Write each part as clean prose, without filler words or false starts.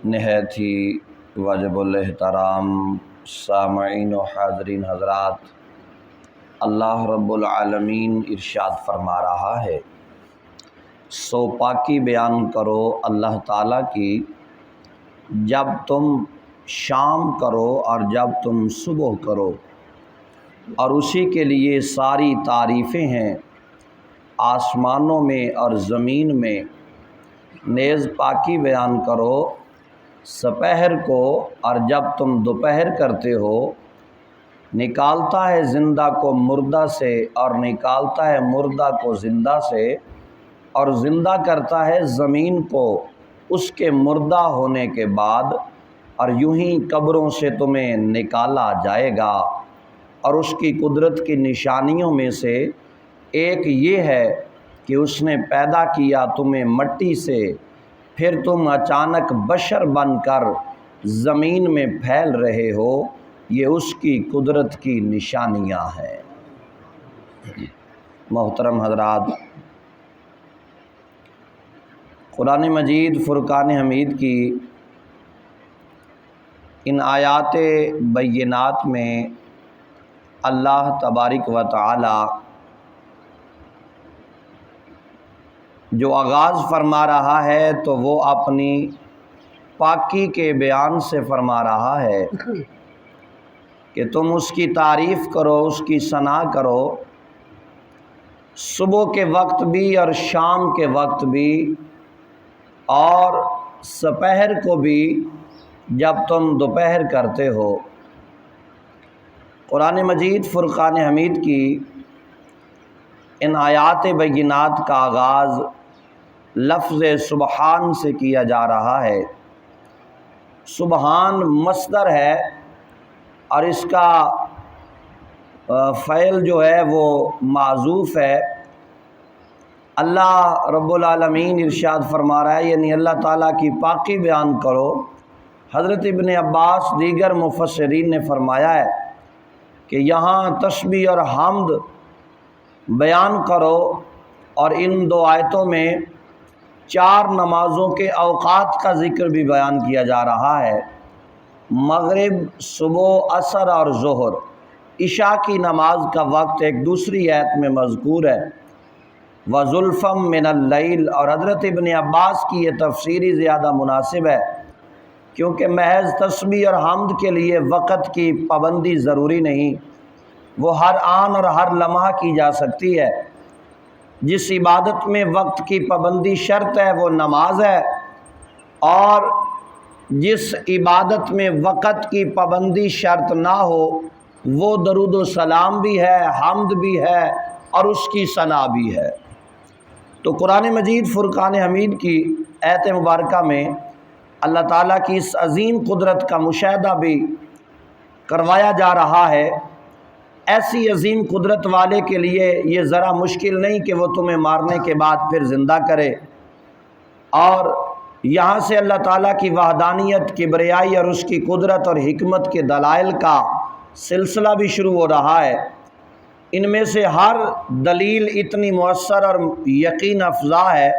نہایت ہی واجب الاحترام سامعین و حاضرین حضرات، اللہ رب العالمین ارشاد فرما رہا ہے، سو پاکی بیان کرو اللہ تعالیٰ کی جب تم شام کرو اور جب تم صبح کرو، اور اسی کے لیے ساری تعریفیں ہیں آسمانوں میں اور زمین میں۔ نیز پاکی بیان کرو سپہر کو اور جب تم دوپہر کرتے ہو، نکالتا ہے زندہ کو مردہ سے اور نکالتا ہے مردہ کو زندہ سے، اور زندہ کرتا ہے زمین کو اس کے مردہ ہونے کے بعد، اور یوں ہی قبروں سے تمہیں نکالا جائے گا۔ اور اس کی قدرت کی نشانیوں میں سے ایک یہ ہے کہ اس نے پیدا کیا تمہیں مٹی سے، پھر تم اچانک بشر بن کر زمین میں پھیل رہے ہو، یہ اس کی قدرت کی نشانیاں ہیں۔ محترم حضرات، قرآن مجید فرقان حمید کی ان آیات بینات میں اللہ تبارک و تعالی جو آغاز فرما رہا ہے تو وہ اپنی پاکی کے بیان سے فرما رہا ہے کہ تم اس کی تعریف کرو، اس کی ثنا کرو، صبح کے وقت بھی اور شام کے وقت بھی، اور سپہر کو بھی جب تم دوپہر کرتے ہو۔ قرآن مجید فرقان حمید کی ان آیات بینات کا آغاز لفظ سبحان سے کیا جا رہا ہے۔ سبحان مصدر ہے اور اس کا فعل جو ہے وہ معذوف ہے۔ اللہ رب العالمین ارشاد فرما رہا ہے، یعنی اللہ تعالیٰ کی پاکی بیان کرو۔ حضرت ابن عباس دیگر مفسرین نے فرمایا ہے کہ یہاں تسبیح اور حمد بیان کرو، اور ان دو آیتوں میں 4 نمازوں کے اوقات کا ذکر بھی بیان کیا جا رہا ہے۔ مغرب، صبح، عصر اور ظہر۔ عشاء کی نماز کا وقت ایک دوسری آیت میں مذکور ہے، وَزُلْفًا مِّنَ اللَّيْلِ، اور حضرت ابن عباس کی یہ تفسیری زیادہ مناسب ہے، کیونکہ محض تسبیح اور حمد کے لیے وقت کی پابندی ضروری نہیں، وہ ہر آن اور ہر لمحہ کی جا سکتی ہے۔ جس عبادت میں وقت کی پابندی شرط ہے وہ نماز ہے، اور جس عبادت میں وقت کی پابندی شرط نہ ہو وہ درود و سلام بھی ہے، حمد بھی ہے اور اس کی ثنا بھی ہے۔ تو قرآن مجید فرقان حمید کی آیت مبارکہ میں اللہ تعالیٰ کی اس عظیم قدرت کا مشاہدہ بھی کروایا جا رہا ہے۔ ایسی عظیم قدرت والے کے لیے یہ ذرا مشکل نہیں کہ وہ تمہیں مارنے کے بعد پھر زندہ کرے، اور یہاں سے اللہ تعالیٰ کی وحدانیت، کبریائی اور اس کی قدرت اور حکمت کے دلائل کا سلسلہ بھی شروع ہو رہا ہے۔ ان میں سے ہر دلیل اتنی مؤثر اور یقین افزا ہے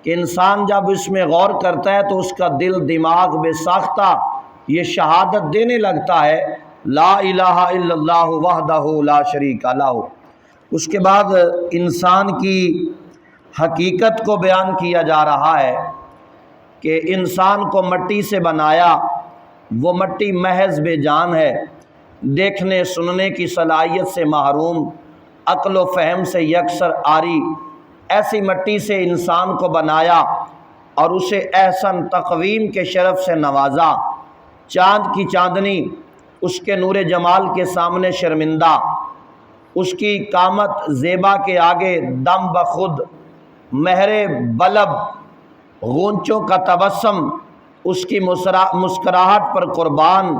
کہ انسان جب اس میں غور کرتا ہے تو اس کا دل دماغ بے ساختہ یہ شہادت دینے لگتا ہے، لا الہ الا اللہ وحدہ لا شریک لہ۔ اس کے بعد انسان کی حقیقت کو بیان کیا جا رہا ہے کہ انسان کو مٹی سے بنایا، وہ مٹی محض بے جان ہے، دیکھنے سننے کی صلاحیت سے محروم، عقل و فہم سے یکسر عاری، ایسی مٹی سے انسان کو بنایا اور اسے احسن تقویم کے شرف سے نوازا۔ چاند کی چاندنی اس کے نور جمال کے سامنے شرمندہ، اس کی قامت زیبا کے آگے دم بخود، مہر بلب غنچوں کا تبسم اس کی مسکراہٹ پر قربان،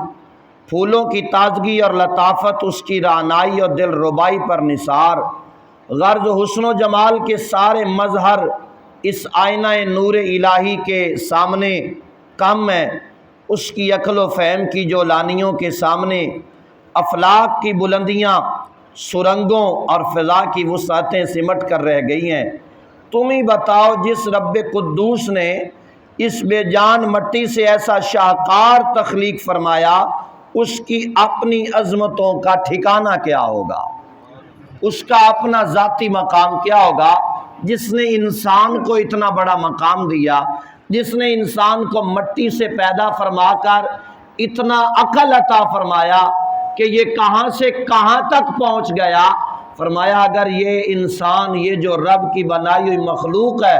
پھولوں کی تازگی اور لطافت اس کی رعنائی اور دل ربائی پر نثار، غرض حسن و جمال کے سارے مظہر اس آئینہ نور الہی کے سامنے کم ہے، اس کی عقل و فہم کی جو لانیوں کے سامنے افلاک کی بلندیاں، سرنگوں اور فضا کی وسعتیں سمٹ کر رہ گئی ہیں۔ تم ہی بتاؤ جس رب قدوس نے اس بے جان مٹی سے ایسا شاہکار تخلیق فرمایا، اس کی اپنی عظمتوں کا ٹھکانہ کیا ہوگا، اس کا اپنا ذاتی مقام کیا ہوگا، جس نے انسان کو اتنا بڑا مقام دیا، جس نے انسان کو مٹی سے پیدا فرما کر اتنا عقل عطا فرمایا کہ یہ کہاں سے کہاں تک پہنچ گیا۔ فرمایا اگر یہ انسان، یہ جو رب کی بنائی ہوئی مخلوق ہے،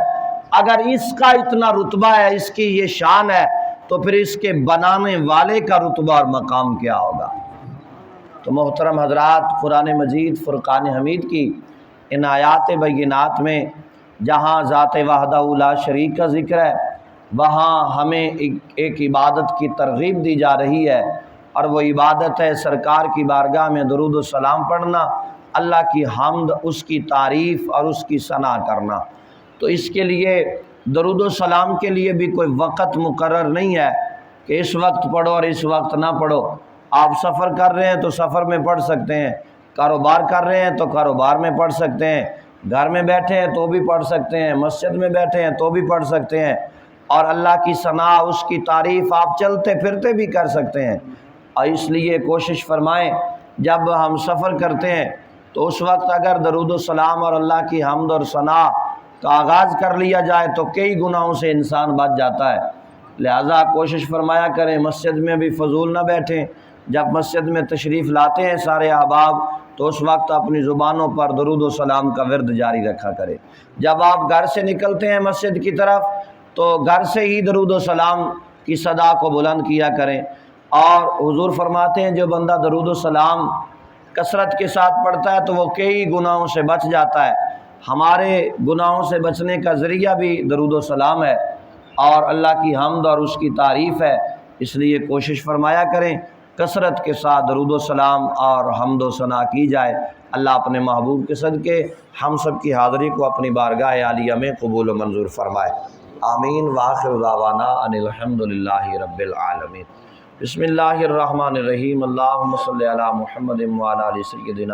اگر اس کا اتنا رتبہ ہے، اس کی یہ شان ہے، تو پھر اس کے بنانے والے کا رتبہ اور مقام کیا ہوگا۔ تو محترم حضرات، قرآن مجید فرقان حمید کی ان آیات بینات میں جہاں ذات وحدہ لا شریک کا ذکر ہے، وہاں ہمیں ایک عبادت کی ترغیب دی جا رہی ہے، اور وہ عبادت ہے سرکار کی بارگاہ میں درود و سلام پڑھنا، اللہ کی حمد، اس کی تعریف اور اس کی ثنا کرنا۔ تو اس کے لیے درود و سلام کے لیے بھی کوئی وقت مقرر نہیں ہے کہ اس وقت پڑھو اور اس وقت نہ پڑھو۔ آپ سفر کر رہے ہیں تو سفر میں پڑھ سکتے ہیں، کاروبار کر رہے ہیں تو کاروبار میں پڑھ سکتے ہیں، گھر میں بیٹھے ہیں تو بھی پڑھ سکتے ہیں، مسجد میں بیٹھے ہیں تو بھی پڑھ سکتے ہیں، اور اللہ کی ثنا، اس کی تعریف آپ چلتے پھرتے بھی کر سکتے ہیں۔ اور اس لیے کوشش فرمائیں جب ہم سفر کرتے ہیں تو اس وقت اگر درود و سلام اور اللہ کی حمد اور ثنا کا آغاز کر لیا جائے تو کئی گناہوں سے انسان بچ جاتا ہے۔ لہٰذا کوشش فرمایا کریں مسجد میں بھی فضول نہ بیٹھیں، جب مسجد میں تشریف لاتے ہیں سارے احباب تو اس وقت اپنی زبانوں پر درود و سلام کا ورد جاری رکھا کریں۔ جب آپ گھر سے نکلتے ہیں مسجد کی طرف تو گھر سے ہی درود و سلام کی صدا کو بلند کیا کریں۔ اور حضور فرماتے ہیں جو بندہ درود و سلام کثرت کے ساتھ پڑھتا ہے تو وہ کئی گناہوں سے بچ جاتا ہے۔ ہمارے گناہوں سے بچنے کا ذریعہ بھی درود و سلام ہے اور اللہ کی حمد اور اس کی تعریف ہے، اس لیے کوشش فرمایا کریں کثرت کے ساتھ درود و سلام اور حمد و ثنا کی جائے۔ اللہ اپنے محبوب کے صدقے ہم سب کی حاضری کو اپنی بارگاہ عالیہ میں قبول و منظور فرمائے، آمین۔ وآخر دعوانا ان الحمد للہ رب العالمین۔ بسم اللہ الرحمن الرحیم، اللہم صلی علی محمد وعلی آل سیدنا